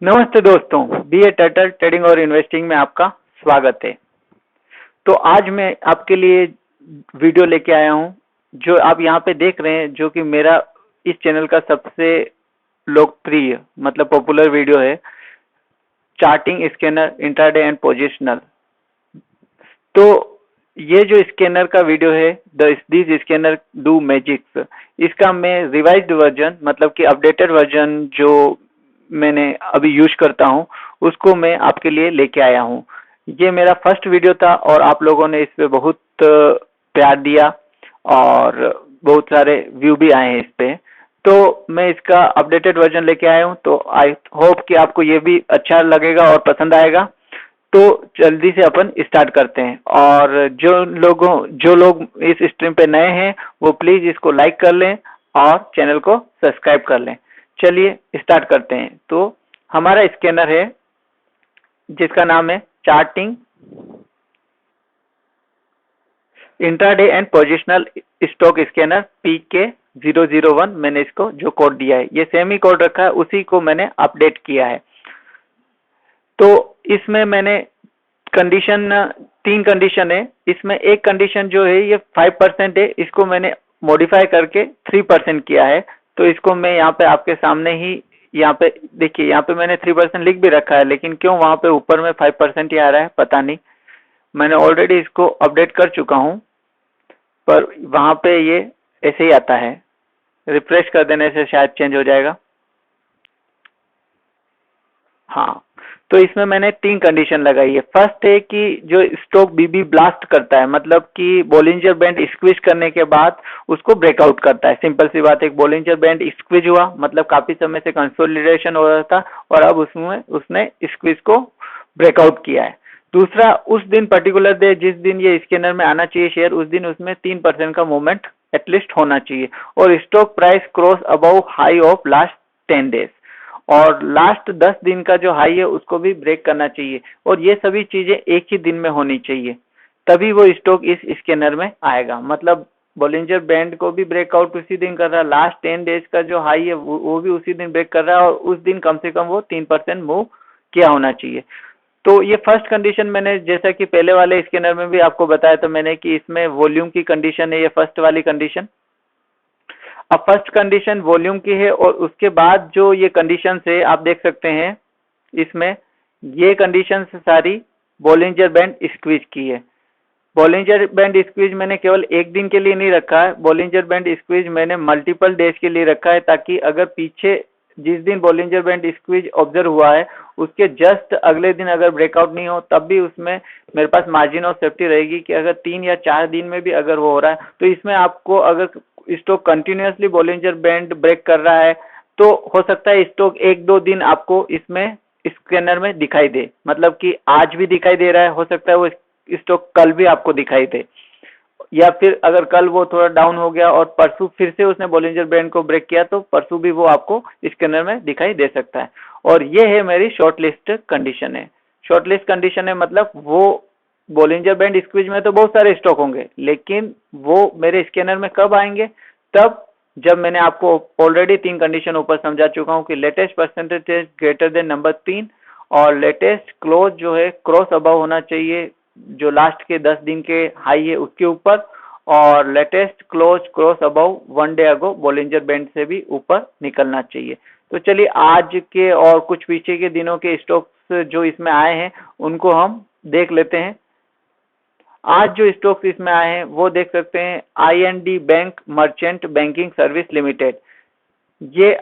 नमस्ते दोस्तों, BA turtle trading और इन्वेस्टिंग में आपका स्वागत है। तो आज मैं आपके लिए वीडियो लेके आया हूँ जो आप यहाँ पे देख रहे हैं, जो कि मेरा इस चैनल का सबसे लोकप्रिय मतलब पॉपुलर वीडियो है, charting scanner intraday and positional. तो ये जो स्कैनर का वीडियो है, दिस स्कैनर डू मैजिक्स, इसका मैं रिवाइज्ड वर्जन मतलब कि अपडेटेड वर्जन जो मैंने अभी यूज करता हूँ उसको मैं आपके लिए लेके आया हूँ। ये मेरा फर्स्ट वीडियो था और आप लोगों ने इस पे बहुत प्यार दिया और बहुत सारे व्यू भी आए हैं इस पे। तो मैं इसका अपडेटेड वर्जन लेके आया हूँ, तो आई होप कि आपको ये भी अच्छा लगेगा और पसंद आएगा। तो जल्दी से अपन स्टार्ट करते हैं। और जो लोग इस स्ट्रीम पे नए हैं वो प्लीज इसको लाइक कर लें और चैनल को सब्सक्राइब कर लें। चलिए स्टार्ट करते हैं। तो हमारा स्कैनर है जिसका नाम है charting intraday and positional stock scanner PK001। मैंने इसको जो कोड दिया है, ये सेम ही कोड रखा है, उसी को मैंने अपडेट किया है। तो इसमें मैंने कंडीशन 3 कंडीशन है। इसमें एक कंडीशन जो है ये 5% है, इसको मैंने मॉडिफाई करके 3% किया है। तो इसको मैं यहाँ पे आपके सामने ही यहाँ पे देखिए, यहाँ पे मैंने 3% लिख भी रखा है, लेकिन क्यों वहां पे ऊपर में 5% ही आ रहा है पता नहीं। मैंने ऑलरेडी इसको अपडेट कर चुका हूँ पर वहां पे ये ऐसे ही आता है। रिफ्रेश कर देने से शायद चेंज हो जाएगा। हाँ, तो इसमें मैंने 3 कंडीशन लगाई है। फर्स्ट है कि जो स्टॉक बीबी ब्लास्ट करता है, मतलब कि बोलिंजर बैंड स्क्वीज करने के बाद उसको ब्रेकआउट करता है। सिंपल सी बात है, एक बोलिंजर बैंड स्क्वीज हुआ मतलब काफी समय से कंसोलिडेशन हो रहा था और अब उसमें उसने स्क्वीज को ब्रेकआउट किया है। दूसरा, उस दिन पर्टिकुलर डे जिस दिन ये स्कैनर में आना चाहिए शेयर, उस दिन उसमें 3% का मूवमेंट एटलीस्ट होना चाहिए और stock price cross above high of last 10 days और लास्ट 10 दिन का जो हाई है उसको भी ब्रेक करना चाहिए। और ये सभी चीजें एक ही दिन में होनी चाहिए, तभी वो स्टॉक इस स्कैनर में आएगा। मतलब बोलिंजर बैंड को भी ब्रेकआउट उसी दिन कर रहा है, लास्ट 10 डेज का जो हाई है वो भी उसी दिन ब्रेक कर रहा है और उस दिन कम से कम वो 3% मूव किया होना चाहिए। तो ये फर्स्ट कंडीशन मैंने, जैसा कि पहले वाले स्कैनर में भी आपको बताया था मैंने कि इसमें वॉल्यूम की कंडीशन है, ये फर्स्ट वाली कंडीशन। अब फर्स्ट कंडीशन वॉल्यूम की है और उसके बाद जो ये कंडीशन है आप देख सकते हैं इसमें, ये कंडीशन सारी बोलिंजर बैंड स्क्वीज की है। बोलिंजर बैंड स्क्वीज मैंने केवल एक दिन के लिए नहीं रखा है, बोलिंजर बैंड स्क्वीज मैंने मल्टीपल डेज के लिए रखा है, ताकि अगर पीछे जिस दिन बोलिंजर बैंड स्क्वीज ऑब्जर्व हुआ है उसके जस्ट अगले दिन अगर ब्रेकआउट नहीं हो तब भी उसमें मेरे पास मार्जिन ऑफ सेफ्टी रहेगी कि अगर 3 या 4 दिन में भी अगर वो हो रहा है तो इसमें आपको, अगर stock continuously Bollinger band break कर रहा है तो हो सकता है स्टॉक 1-2 दिन आपको इसमें स्कैनर में दिखाई दे, मतलब कि आज भी दिखाई दे रहा है, हो सकता है वो स्टॉक कल भी आपको दिखाई दे, या फिर अगर कल वो थोड़ा डाउन हो गया और परसों फिर से उसने बोलिंजर बैंड को ब्रेक किया तो परसों भी वो आपको स्कैनर में दिखाई दे सकता है। और ये है मेरी शॉर्ट लिस्ट कंडीशन है। शॉर्ट लिस्ट कंडीशन है मतलब वो बोलिंजर बैंड स्क्वीज में तो बहुत सारे स्टॉक होंगे, लेकिन वो मेरे स्कैनर में कब आएंगे, तब जब मैंने आपको ऑलरेडी 3 कंडीशन ऊपर समझा चुका हूं कि latest percentage greater than number 3 और लेटेस्ट क्लोज जो है क्रॉस अबव होना चाहिए जो लास्ट के 10 दिन के हाई है उसके ऊपर, और latest close cross above 1 day ago Bollinger band से भी ऊपर निकलना चाहिए। तो चलिए आज के और कुछ पीछे के दिनों के स्टॉक्स जो इसमें आए हैं उनको हम देख लेते हैं। आज जो स्टॉक्स इसमें आए हैं वो देख सकते हैं, IND bank merchant banking service limited, ये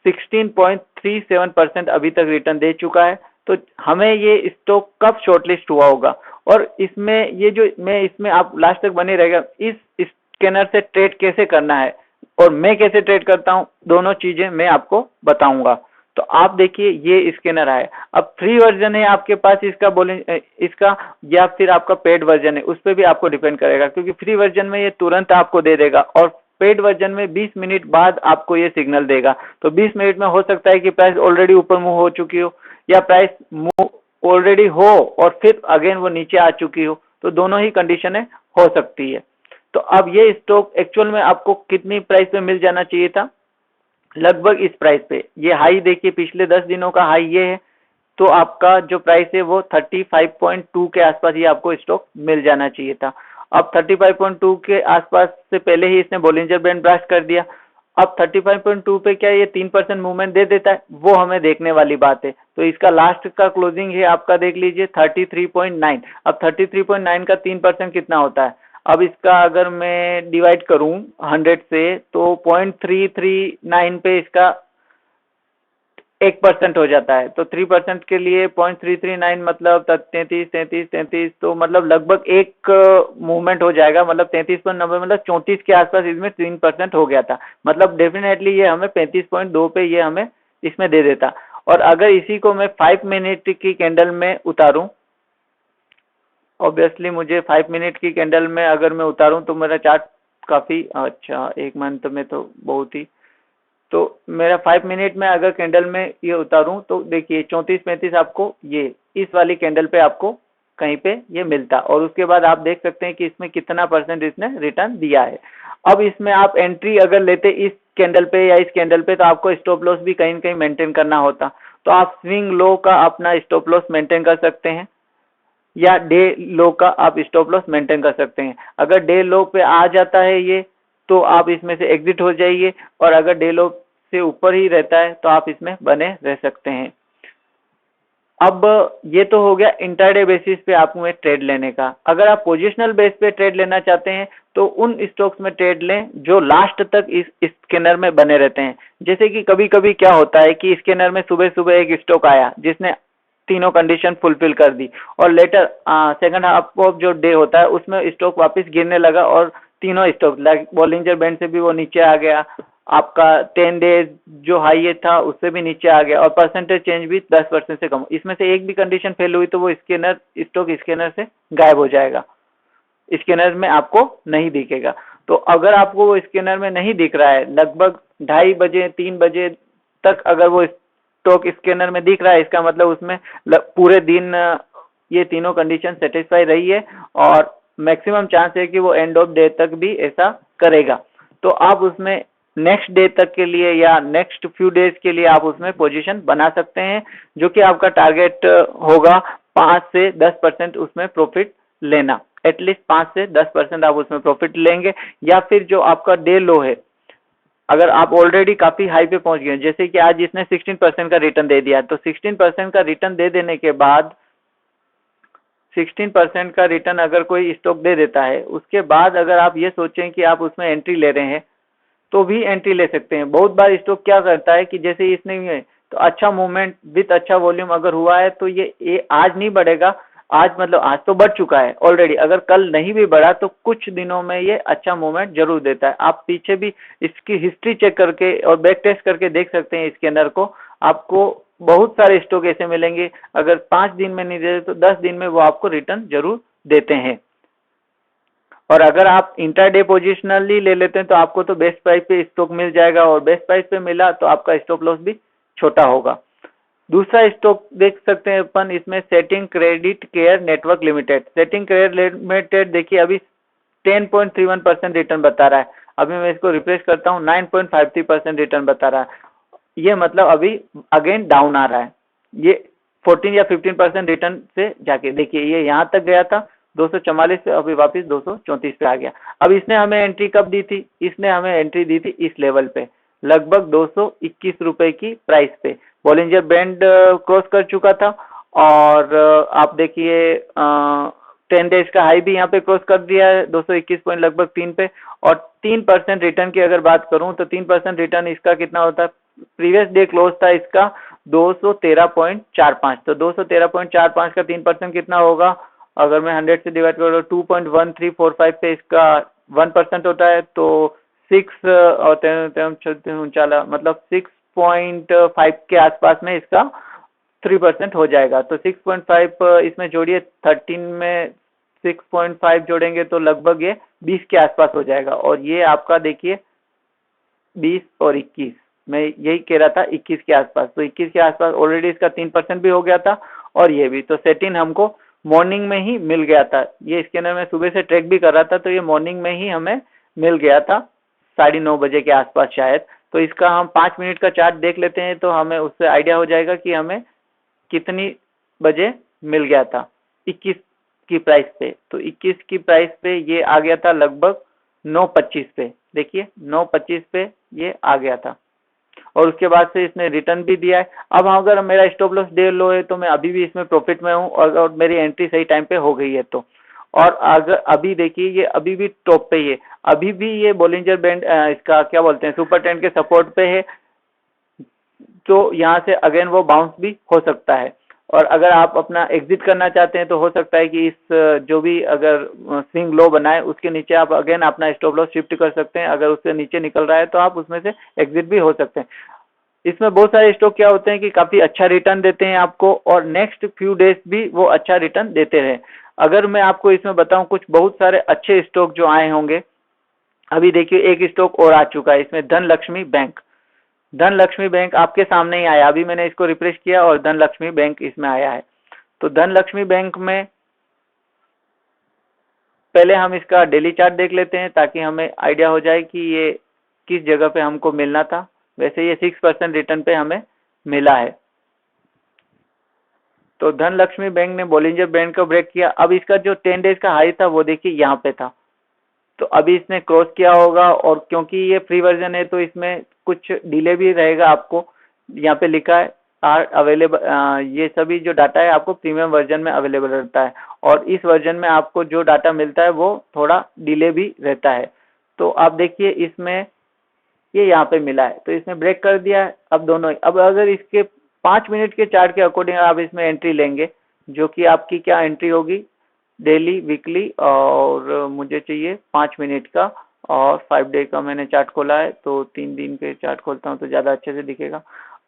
16.37% अभी तक रिटर्न दे चुका है। तो हमें ये स्टॉक कब शॉर्टलिस्ट हुआ होगा, और इसमें ये जो मैं इसमें आप लास्ट तक बने रहेगा, इस स्कैनर से ट्रेड कैसे करना है और मैं कैसे ट्रेड करता हूं, दोनों चीजें मैं आपको बताऊंगा। तो आप देखिए ये स्कैनर है, अब फ्री वर्जन है आपके पास इसका इसका, या फिर आपका पेड वर्जन है, उस पर भी आपको डिपेंड करेगा, क्योंकि फ्री वर्जन में ये तुरंत आपको दे देगा और पेड वर्जन में 20 मिनट बाद आपको ये सिग्नल देगा। तो 20 मिनट में हो सकता है कि प्राइस ऑलरेडी ऊपर मूव हो चुकी हो या प्राइस मूव ऑलरेडी हो और फिर अगेन वो नीचे आ चुकी हो, तो दोनों ही कंडीशनें हो सकती है। तो अब ये स्टॉक एक्चुअल में आपको कितनी प्राइस पे मिल जाना चाहिए था, लगभग इस प्राइस पे। ये हाई देखिए, पिछले 10 दिनों का हाई ये है, तो आपका जो प्राइस है वो 35.2 के आसपास ही आपको स्टॉक मिल जाना चाहिए था। अब 35.2 के आसपास से पहले ही इसने बोलिंजर बैंड ब्लास्ट कर दिया। अब 35.2 पे क्या ये 3% मूवमेंट दे देता है, वो हमें देखने वाली बात है। तो इसका लास्ट का क्लोजिंग है आपका, देख लीजिए 33.9। अब 33.9 का 3% कितना होता है? अब इसका अगर मैं डिवाइड करूं 100 से, तो 0.339 पे इसका 1% हो जाता है। तो 3% के लिए 0.339 मतलब 33, तो मतलब लगभग एक मूवमेंट हो जाएगा, मतलब 33.90 मतलब 34 के आसपास इसमें 3% हो गया था। मतलब डेफिनेटली ये हमें 35.2 पे ये हमें इसमें दे देता। और अगर इसी को मैं 5 मिनट की कैंडल में उतारूं, ऑब्वियसली मुझे 5 मिनट की कैंडल में अगर मैं उतारूं तो मेरा चार्ट काफी अच्छा, एक मंथ में तो बहुत ही, तो मेरा 5 मिनट में अगर कैंडल में ये उतारूं तो देखिए 34-35 आपको ये इस वाली कैंडल पे आपको कहीं पे ये मिलता, और उसके बाद आप देख सकते हैं कि इसमें कितना परसेंट इसने रिटर्न दिया है। अब इसमें आप एंट्री अगर लेते इस कैंडल पे या इस कैंडल पे, तो आपको स्टॉप लॉस भी कहीं न कहीं मेंटेन करना होता। तो आप स्विंग लो का अपना स्टॉप लॉस मेंटेन कर सकते हैं, या डे लो का आप स्टॉप लॉस मेंटेन कर सकते हैं। अगर डे लो पे आ जाता है ये, तो आप इसमें से एग्जिट हो जाइए, और अगर डे लो से ऊपर ही रहता है तो आप इसमें बने रह सकते हैं। अब ये तो हो गया इंटरडे बेसिस पे आप में ट्रेड लेने का। अगर आप पोजिशनल बेस पे ट्रेड लेना चाहते हैं तो उन स्टॉक्स में ट्रेड लें जो लास्ट तक इस स्कैनर में बने रहते हैं। जैसे कि कभी कभी क्या होता है कि स्कैनर में सुबह सुबह एक स्टॉक आया जिसने तीनों कंडीशन फुलफिल कर दी, और लेटर सेकंड हाफ ऑफ जो डे होता है उसमें स्टॉक वापस गिरने लगा, और तीनों स्टॉक लाइक बॉलिंजर बैंड से भी वो नीचे आ गया, आपका 10 डेज जो हाई था उससे भी नीचे आ गया, और परसेंटेज चेंज भी 10% से कम। इसमें से एक भी कंडीशन फेल हुई तो वो स्कैनर स्टॉक स्कैनर से गायब हो जाएगा, स्कैनर में आपको नहीं दिखेगा। तो अगर आपको वो स्कैनर में नहीं दिख रहा है, लगभग 2:30 बजे 3 बजे तक अगर वो स्टॉक स्कैनर में दिख रहा है, इसका मतलब उसमें पूरे दिन ये तीनों कंडीशन सेटिस्फाई रही है, और मैक्सिमम चांस है कि वो एंड ऑफ डे तक भी ऐसा करेगा। तो आप उसमें नेक्स्ट डे तक के लिए या नेक्स्ट फ्यू डेज के लिए आप उसमें पोजीशन बना सकते हैं, जो कि आपका टारगेट होगा 5 से 10% उसमें प्रॉफिट लेना। एटलीस्ट 5 से 10% आप उसमें प्रॉफिट लेंगे। या फिर जो आपका डे लो है, अगर आप ऑलरेडी काफी हाई पे पहुंच गए, जैसे कि आज इसने 16% का रिटर्न दे दिया, तो 16% का रिटर्न दे देने के बाद 16% का रिटर्न अगर कोई स्टॉक दे देता है, उसके बाद अगर आप ये सोचें कि आप उसमें एंट्री ले रहे हैं तो भी एंट्री ले सकते हैं। बहुत बार स्टॉक क्या करता है कि जैसे इसने है तो अच्छा मूवमेंट विथ अच्छा वॉल्यूम अगर हुआ है, तो ये आज नहीं बढ़ेगा, आज मतलब आज तो बढ़ चुका है ऑलरेडी, अगर कल नहीं भी बढ़ा तो कुछ दिनों में ये अच्छा मूवमेंट जरूर देता है। आप पीछे भी इसकी हिस्ट्री चेक करके और बैक टेस्ट करके देख सकते हैं इसके अंदर को, आपको बहुत सारे स्टॉक ऐसे मिलेंगे, अगर 5 दिन में नहीं देते तो 10 दिन में वो आपको रिटर्न जरूर देते हैं। और अगर आप इंट्राडे पोजिशनली ले लेते हैं तो आपको तो बेस्ट प्राइस पे स्टॉक मिल जाएगा, और बेस्ट प्राइस पे मिला तो आपका स्टॉप लॉस भी छोटा होगा। दूसरा स्टॉक देख सकते हैं अपन इसमें, setting credit care network limited. Setting care limited देखिए अभी 10.31% रिटर्न बता रहा है। अभी मैं इसको रिफ्रेश करता हूँ, 9.53% रिटर्न बता रहा है। ये मतलब अभी अगेन डाउन आ रहा है, ये 14 या 15% रिटर्न से जाके देखिए ये यहाँ तक गया था 244 पे, अभी वापस 234 पे आ गया। अब इसने हमें एंट्री कब दी थी? इसने हमें एंट्री दी थी इस लेवल पे, लगभग 221 रुपए की प्राइस पे। बॉलिंजर बैंड क्रॉस कर चुका था, और आप देखिए 10 डेज का हाई भी यहाँ पे क्रॉस कर दिया है 221 पॉइंट लगभग 3 पे। और 3% रिटर्न की अगर बात करूं तो 3% रिटर्न इसका कितना होता है? प्रीवियस डे क्लोज था इसका 213.45, तो 213.45 का 3% कितना होगा? अगर मैं 100 से डिवाइड करूँ 2.1345 पे इसका 1% होता है, तो 6 और 39 मतलब 6.5 के आसपास में इसका 3% हो जाएगा। तो 6.5 इसमें जोड़िए, 13 में 6.5 जोड़ेंगे तो लगभग ये 20 के आसपास हो जाएगा। और ये आपका देखिए 20 और 21, मैं यही कह रहा था 21 के आसपास, तो 21 के आसपास ऑलरेडी इसका 3% भी हो गया था, और ये भी तो सेट इन हमको मॉर्निंग में ही मिल गया था। ये स्कैनर में सुबह से ट्रैक भी कर रहा था, तो ये मॉर्निंग में ही हमें मिल गया था 9:30 बजे के आसपास शायद। तो इसका हम 5 मिनट का चार्ट देख लेते हैं तो हमें उससे आइडिया हो जाएगा कि हमें कितनी बजे मिल गया था। 21 की प्राइस पे, तो 21 की प्राइस पे ये आ गया था लगभग 9:25 पे। देखिए 9:25 पे ये आ गया था और उसके बाद से इसने रिटर्न भी दिया है। अब अगर मेरा स्टॉप लॉस डे लो है तो मैं अभी भी इसमें प्रॉफिट में हूँ और मेरी एंट्री सही टाइम पे हो गई है तो। और अगर अभी देखिए ये अभी भी टॉप पे ही है, अभी भी ये बोलिंजर बैंड इसका क्या बोलते हैं सुपर ट्रेंड के सपोर्ट पे है, तो यहाँ से अगेन वो बाउंस भी हो सकता है। और अगर आप अपना एग्जिट करना चाहते हैं तो हो सकता है कि इस जो भी अगर स्विंग लो बनाए उसके नीचे आप अगेन अपना स्टॉप लॉस शिफ्ट कर सकते हैं। अगर उससे नीचे निकल रहा है तो आप उसमें से एग्जिट भी हो सकते हैं। इसमें बहुत सारे स्टॉक क्या होते हैं कि काफी अच्छा रिटर्न देते हैं आपको और नेक्स्ट फ्यू डेज भी वो अच्छा रिटर्न देते रहे। अगर मैं आपको इसमें बताऊं कुछ बहुत सारे अच्छे स्टॉक जो आए होंगे, अभी देखिए एक स्टॉक और आ चुका है इसमें, धनलक्ष्मी बैंक। धनलक्ष्मी बैंक आपके सामने ही आया, अभी मैंने इसको रिफ्रेश किया और धनलक्ष्मी बैंक इसमें आया है। तो धनलक्ष्मी बैंक में पहले हम इसका डेली चार्ट देख लेते हैं ताकि हमें आइडिया हो जाए कि ये किस जगह पे हमको मिलना था। वैसे ये 6% रिटर्न पे हमें मिला है। तो धनलक्ष्मी बैंक ने बोलिंजर बैंड को ब्रेक किया। अब इसका जो 10 डेज का हाई था वो देखिए यहाँ पे था, तो अभी इसने क्रॉस किया होगा और क्योंकि ये फ्री वर्जन है तो इसमें कुछ डिले भी रहेगा। आपको यहाँ पे लिखा है आर अवेलेबल, ये सभी जो डाटा है आपको प्रीमियम वर्जन में अवेलेबल रहता है और इस वर्जन में आपको जो डाटा मिलता है वो थोड़ा डिले भी रहता है। तो आप देखिए इसमें ये यहाँ पे मिला है तो इसने ब्रेक कर दिया है। अब दोनों अब अगर इसके 5 मिनट के चार्ट के अकॉर्डिंग आप इसमें एंट्री लेंगे, जो कि आपकी क्या एंट्री होगी डेली वीकली, और मुझे चाहिए 5 मिनट का और 5 डे का मैंने चार्ट खोला है तो 3 दिन के चार्ट खोलता हूँ तो ज़्यादा अच्छे से दिखेगा।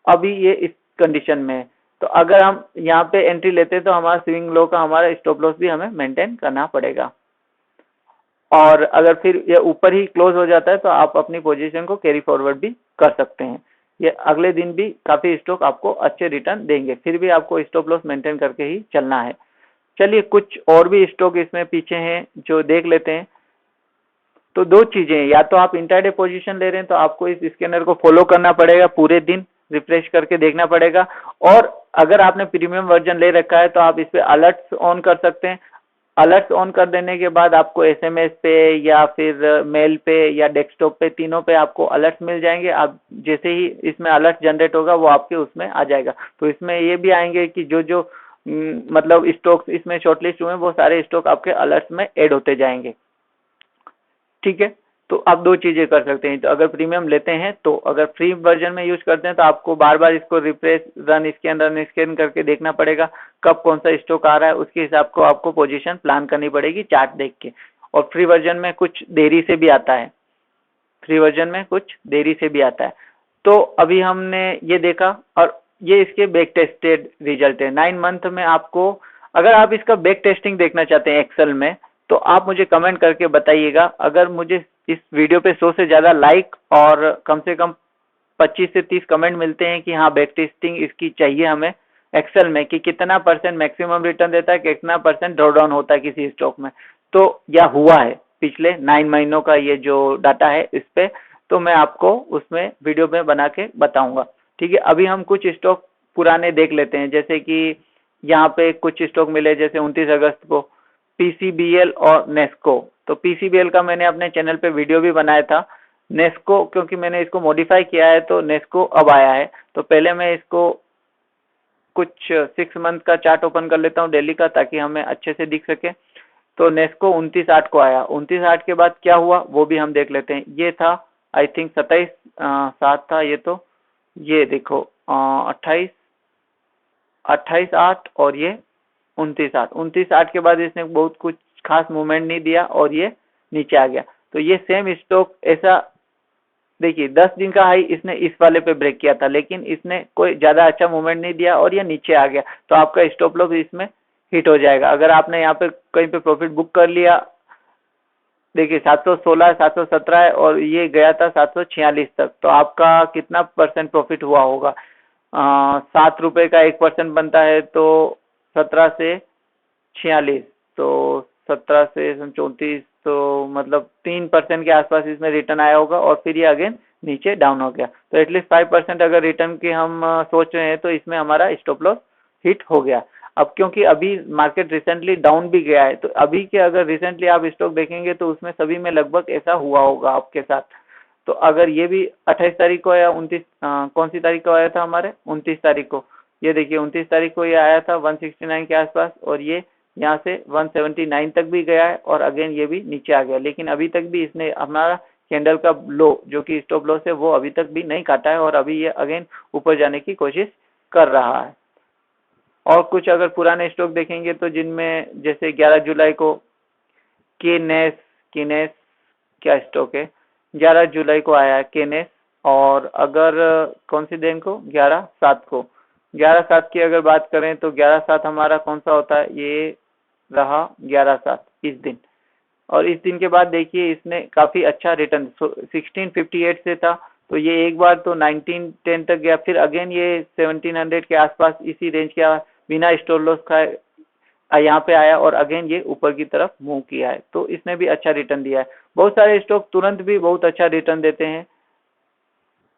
अभी ये इस कंडीशन में है, तो अगर हम यहाँ पे एंट्री लेते हैं तो हमारा स्विंग लो का हमारा स्टॉप लॉस भी हमें मेंटेन करना पड़ेगा। और अगर फिर ये ऊपर ही क्लोज हो जाता है तो आप अपनी पोजीशन को कैरी फॉरवर्ड भी कर सकते हैं। ये अगले दिन भी काफी स्टॉक आपको अच्छे रिटर्न देंगे, फिर भी आपको स्टॉप लॉस मेंटेन करके ही चलना है। चलिए कुछ और भी स्टॉक इसमें पीछे हैं जो देख लेते हैं। तो दो चीजें हैं, या तो आप इंट्राडे पोजीशन ले रहे हैं तो आपको इस स्कैनर को फॉलो करना पड़ेगा, पूरे दिन रिफ्रेश करके देखना पड़ेगा। और अगर आपने प्रीमियम वर्जन ले रखा है तो आप इस पे अलर्ट्स ऑन कर सकते हैं। अलर्ट्स ऑन कर देने के बाद आपको एसएमएस पे या फिर मेल पे या डेस्कटॉप पे, तीनों पे आपको अलर्ट्स मिल जाएंगे। आप जैसे ही इसमें अलर्ट जनरेट होगा वो आपके उसमें आ जाएगा। तो इसमें ये भी आएंगे कि जो जो मतलब स्टॉक्स इसमें शॉर्टलिस्ट हुए हैं वो सारे स्टॉक आपके अलर्ट्स में ऐड होते जाएंगे। ठीक है, तो आप दो चीजें कर सकते हैं। तो अगर प्रीमियम लेते हैं तो अगर फ्री वर्जन में यूज करते हैं तो आपको बार बार इसको रिफ्रेश रन स्कैन करके देखना पड़ेगा कब कौन सा स्टॉक आ रहा है, उसके हिसाब को आपको पोजीशन प्लान करनी पड़ेगी चार्ट देख के। और फ्री वर्जन में कुछ देरी से भी आता है, फ्री वर्जन में कुछ देरी से भी आता है। तो अभी हमने ये देखा और ये इसके बैक टेस्टेड रिजल्ट है 9 मंथ में। आपको अगर आप इसका बैक टेस्टिंग देखना चाहते हैं एक्सेल में तो आप मुझे कमेंट करके बताइएगा। अगर मुझे इस वीडियो पे 100 से ज़्यादा लाइक और कम से कम 25 से 30 कमेंट मिलते हैं कि हाँ बैक टेस्टिंग इसकी चाहिए हमें एक्सेल में, कि कितना परसेंट मैक्सिमम रिटर्न देता है, कितना परसेंट ड्रॉ डाउन होता है किसी स्टॉक में, तो या हुआ है पिछले 9 महीनों का ये जो डाटा है इस पे, तो मैं आपको उसमें वीडियो में बना के बताऊंगा। ठीक है, अभी हम कुछ स्टॉक पुराने देख लेते हैं, जैसे कि यहाँ पे कुछ स्टॉक मिले जैसे 29 अगस्त को पीसीबीएल और नेस्को। तो पीसीबीएल का मैंने अपने चैनल पे वीडियो भी बनाया था। नेस्को क्योंकि मैंने इसको मॉडिफाई किया है तो नेस्को अब आया है। तो पहले मैं इसको कुछ 6 मंथ का चार्ट ओपन कर लेता हूँ डेली का, ताकि हमें अच्छे से दिख सके। तो नेस्को 29/8 को आया, 29/8 के बाद क्या हुआ वो भी हम देख लेते हैं। ये था आई थिंक 27/7 था ये, तो ये देखो 28/8 और ये 29/8। 29/8 के बाद इसने बहुत कुछ खास मूवमेंट नहीं दिया और ये नीचे आ गया। तो ये सेम स्टॉक ऐसा देखिए 10 दिन का हाई इसने इस वाले पे ब्रेक किया था, लेकिन इसने कोई ज्यादा अच्छा मूवमेंट नहीं दिया और ये नीचे आ गया। तो आपका स्टॉप लॉस इसमें हिट हो जाएगा। अगर आपने यहाँ पे कहीं पे प्रॉफिट बुक कर लिया, देखिए 716 717 है और ये गया था 746 तक, तो आपका कितना परसेंट प्रॉफिट हुआ होगा? 7 रुपए का 1% बनता है तो 17 से 46, तो 17 से 34, तो मतलब 3% के आसपास इसमें रिटर्न आया होगा और फिर ये अगेन नीचे डाउन हो गया। तो एटलीस्ट 5% अगर रिटर्न की हम सोच रहे हैं तो इसमें हमारा स्टॉप लॉस हिट हो गया। अब क्योंकि अभी मार्केट रिसेंटली डाउन भी गया है, तो अभी के अगर रिसेंटली आप स्टॉक देखेंगे तो उसमें सभी में लगभग ऐसा हुआ होगा आपके साथ। तो अगर ये भी 28 तारीख को या 29 कौन सी तारीख को आया था हमारे 29 तारीख को, ये देखिए 29 तारीख को ये आया था 169 के आसपास, और ये यहाँ से 179 तक भी गया है, और अगेन ये भी नीचे आ गया। लेकिन अभी तक भी इसने हमारा कैंडल का लो जो कि स्टॉप लॉस है वो अभी तक भी नहीं काटा है, और अभी ये अगेन ऊपर जाने की कोशिश कर रहा है। और कुछ अगर पुराने स्टॉक देखेंगे तो जिनमें जैसे 11 जुलाई को केनेस केनेस क्या स्टॉक है, 11 जुलाई को आया है केनेस। और अगर कौन सी दिन को, 11/7 को, 11/7 की अगर बात करें तो 11/7 हमारा कौन सा होता है, ये रहा 11/7 इस दिन। और इस दिन के बाद देखिए इसने काफी अच्छा रिटर्न 1658 से था, तो ये एक बार तो 1910 तक गया, फिर अगेन ये 1700 के आसपास इसी रेंज के बिना स्टॉप लॉस खाए यहाँ पे आया, और अगेन ये ऊपर की तरफ मूव किया है, तो इसने भी अच्छा रिटर्न दिया है। बहुत सारे स्टॉक तुरंत भी बहुत अच्छा रिटर्न देते हैं।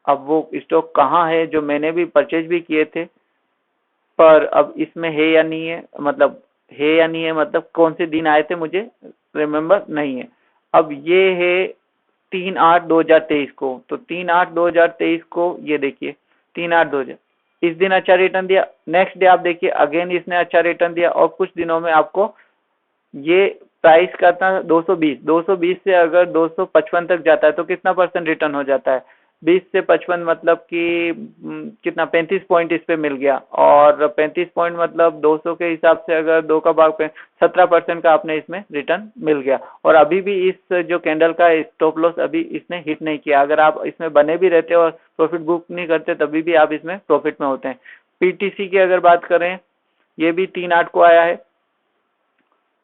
अब वो स्टॉक कहाँ है जो मैंने भी परचेज भी किए थे, पर अब इसमें है या नहीं है, मतलब है या नहीं है, मतलब कौन से दिन आए थे मुझे रिमेम्बर नहीं है। अब ये है 3/8/2023 को, तो 3/8/2023 को ये देखिए 3/8/2000 इस दिन अच्छा रिटर्न दिया। नेक्स्ट डे आप देखिए अगेन इसने अच्छा रिटर्न दिया, और कुछ दिनों में आपको ये प्राइस का था 220 से अगर 255 तक जाता है तो कितना परसेंट रिटर्न हो जाता है, 20 से 55 मतलब कि कितना 35 पॉइंट इस पे मिल गया, और 35 पॉइंट मतलब 200 के हिसाब से अगर 2 का भाग पे 17% का आपने इसमें रिटर्न मिल गया। और अभी भी इस जो कैंडल का स्टॉप लॉस अभी इसने हिट नहीं किया, अगर आप इसमें बने भी रहते और प्रॉफिट बुक नहीं करते तभी भी आप इसमें प्रॉफिट में होते हैं। पीटीसी की अगर बात करें, ये भी 3/8 को आया है,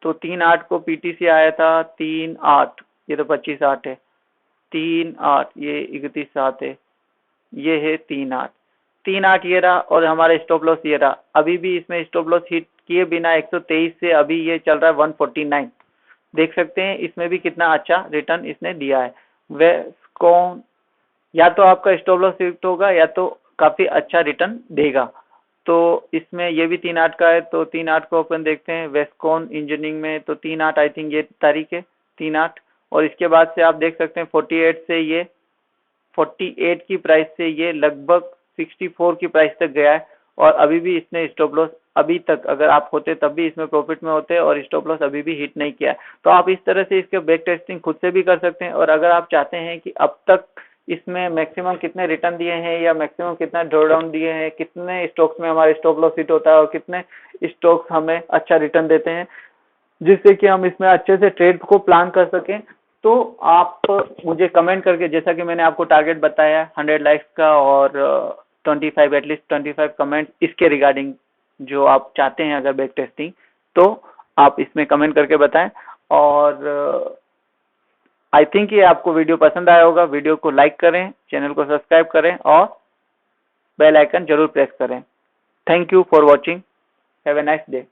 तो 3/8 को पीटीसी आया था 3/8, ये तो 25/8 है, 3/8 ये 31/7 है, ये है 3/8, 3/8 ये रहा, और हमारा स्टॉप लॉस ये रहा। अभी भी इसमें स्टॉप लॉस हिट किए बिना 123 से अभी ये चल रहा है 149, देख सकते हैं इसमें भी कितना अच्छा रिटर्न इसने दिया है। वेस्कॉन या तो आपका स्टॉप लॉस हिट होगा या तो काफी अच्छा रिटर्न देगा। तो इसमें ये भी 3/8 का है, तो 3/8 को अपन देखते हैं वेस्कॉन इंजीनियरिंग में, तो 3/8 आई थिंक ये तारीख है 3/8। और इसके बाद से आप देख सकते हैं 48 से ये 48 की प्राइस से ये लगभग 64 की प्राइस तक गया है, और अभी भी इसने स्टॉप लॉस अभी तक अगर आप होते तब भी इसमें प्रॉफिट में होते, और स्टॉप लॉस अभी भी हिट नहीं किया है। तो आप इस तरह से इसके बैक टेस्टिंग खुद से भी कर सकते हैं, और अगर आप चाहते हैं कि अब तक इसमें मैक्सिमम कितने रिटर्न दिए हैं या मैक्सिमम कितना ड्रॉ डाउन दिए हैं, कितने स्टॉक्स में हमारे स्टॉप लॉस हिट होता है और कितने स्टॉक्स हमें अच्छा रिटर्न देते हैं, जिससे कि हम इसमें अच्छे से ट्रेड को प्लान कर सकें, तो आप मुझे कमेंट करके, जैसा कि मैंने आपको टारगेट बताया 100 लाइक्स का और 25 एटलीस्ट 25 कमेंट इसके रिगार्डिंग जो आप चाहते हैं अगर बैक टेस्टिंग, तो आप इसमें कमेंट करके बताएं। और आई थिंक ये आपको वीडियो पसंद आया होगा। वीडियो को लाइक करें, चैनल को सब्सक्राइब करें और बेल आइकन जरूर प्रेस करें। Thank you for watching, have a nice day.